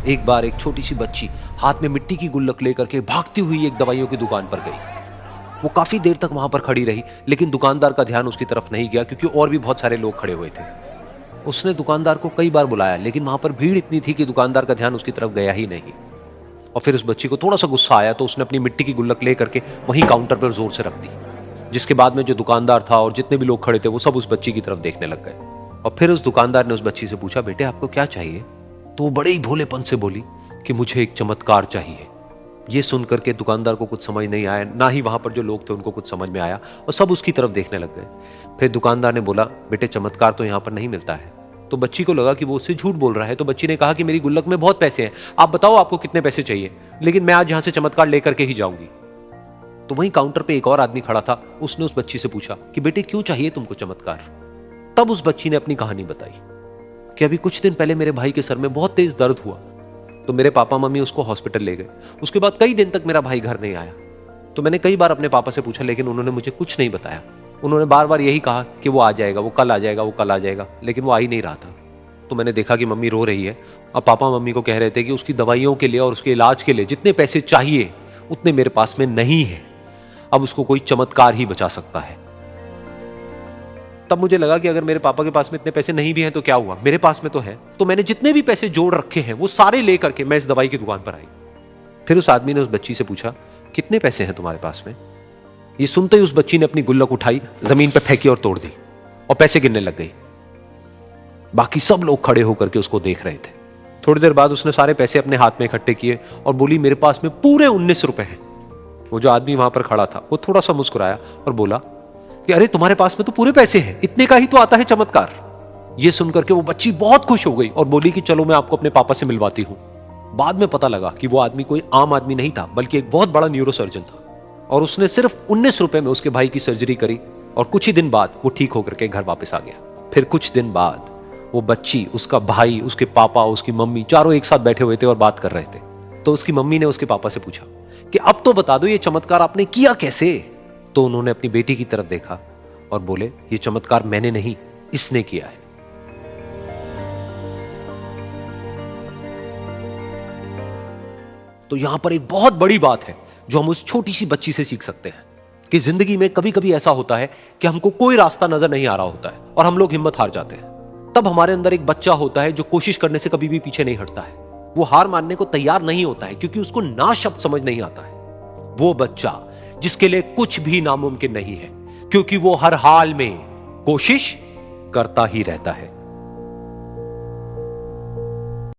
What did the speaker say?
एक बार एक छोटी सी बच्ची हाथ में मिट्टी की गुल्लक लेकर के भागती हुई एक दवाइयों की दुकान पर गई। वो काफी देर तक वहां पर खड़ी रही, लेकिन दुकानदार का ध्यान उसकी तरफ नहीं गया क्योंकि और भी बहुत सारे लोग खड़े हुए थे। उसने दुकानदार को कई बार बुलाया, लेकिन वहां पर भीड़ इतनी थी कि दुकानदार का ध्यान उसकी तरफ गया ही नहीं। और फिर उस बच्ची को थोड़ा सा गुस्सा आया तो उसने अपनी मिट्टी की गुल्लक लेकर के वहीं काउंटर पर जोर से रख दी, जिसके बाद में जो दुकानदार था और जितने भी लोग खड़े थे वो सब उस बच्ची की तरफ देखने लग गए। और फिर उस दुकानदार ने उस बच्ची से पूछा, बेटे आपको क्या चाहिए? तो वो बड़े ही भोलेपन से बोली कि मुझे एक चमत्कार चाहिए। ये सुनकर के दुकानदार को कुछ समझ नहीं आया, ना ही वहां पर जो लोग थे उनको कुछ समझ में आया, और सब उसकी तरफ देखने लग गए। फिर दुकानदार ने बोला, बेटे चमत्कार तो यहाँ पर नहीं मिलता है। तो बच्ची को लगा कि वो उससे झूठ बोल रहा है, तो बच्ची ने कहा कि मेरी गुल्लक में बहुत पैसे हैं, आप बताओ आपको कितने पैसे चाहिए, लेकिन मैं आज यहां से चमत्कार लेकर के ही जाऊंगी। तो वहीं काउंटर पे एक और आदमी खड़ा था, उसने उस बच्ची से पूछा कि बेटे क्यों चाहिए तुमको चमत्कार? तब उस बच्ची ने अपनी कहानी बताई कि अभी कुछ दिन पहले मेरे भाई के सर में बहुत तेज दर्द हुआ, तो मेरे पापा मम्मी उसको हॉस्पिटल ले गए। उसके बाद कई दिन तक मेरा भाई घर नहीं आया। तो मैंने कई बार अपने पापा से पूछा, लेकिन उन्होंने मुझे कुछ नहीं बताया। उन्होंने बार बार यही कहा कि वो आ जाएगा, वो कल आ जाएगा, वो कल आ जाएगा, लेकिन वो आ ही नहीं रहा था। तो मैंने देखा कि मम्मी रो रही है, और पापा मम्मी को कह रहे थे कि उसकी दवाइयों के लिए और उसके इलाज के लिए जितने पैसे चाहिए उतने मेरे पास में नहीं है, अब उसको कोई चमत्कार ही बचा सकता है। तब मुझे लगा कि अगर मेरे पापा के पास में इतने पैसे नहीं भी हैं तो क्या हुआ, मेरे पास में तो है। तो मैंने जितने भी पैसे जोड़ रखे हैं वो सारे लेकर के मैं इस दवाई की दुकान पर आई। फिर उस आदमी ने उस बच्ची से पूछा, कितने पैसे हैं तुम्हारे पास में? ये सुनते ही उस बच्ची ने अपनी गुल्लक उठाई, जमीन पर फेंकी और तोड़ दी, और पैसे गिनने लग गई। बाकी सब लोग खड़े होकर के उसको देख रहे थे। थोड़ी देर बाद उसने सारे पैसे अपने हाथ में इकट्ठे किए और बोली, मेरे पास में पूरे 19 रुपए हैं। वो जो आदमी वहां पर खड़ा था वो थोड़ा सा मुस्कुराया और बोला कि अरे तुम्हारे पास में तो पूरे पैसे हैं, इतने का ही तो आता है चमत्कार। ये सुनकर के वो बच्ची बहुत खुश हो गई और बोली कि चलो मैं आपको अपने पापा से मिलवाती हूं। बाद में पता लगा कि वो आदमी कोई आम आदमी नहीं था, बल्कि एक बहुत बड़ा न्यूरोसर्जन था, और उसने सिर्फ 19 रुपए में उसके भाई की सर्जरी करी, और कुछ ही दिन बाद वो ठीक होकर के घर वापस आ गया। फिर कुछ दिन बाद वो बच्ची, उसका भाई, उसके पापा, उसकी मम्मी चारों एक साथ बैठे हुए थे और बात कर रहे थे। तो उसकी मम्मी ने उसके पापा से पूछा कि अब तो बता दो ये चमत्कार आपने किया कैसे? तो उन्होंने अपनी बेटी की तरफ देखा और बोले, ये चमत्कार मैंने नहीं, इसने किया है। तो यहां पर एक बहुत बड़ी बात है जो हम उस छोटी सी बच्ची से सीख सकते हैं कि जिंदगी में कभी कभी ऐसा होता है कि हमको कोई रास्ता नजर नहीं आ रहा होता है और हम लोग हिम्मत हार जाते हैं। तब हमारे अंदर एक बच्चा होता है जो कोशिश करने से कभी भी पीछे नहीं हटता है। वो हार मानने को तैयार नहीं होता है क्योंकि उसको ना शब्द समझ नहीं आता है। वो बच्चा जिसके लिए कुछ भी नामुमकिन नहीं है, क्योंकि वो हर हाल में कोशिश करता ही रहता है।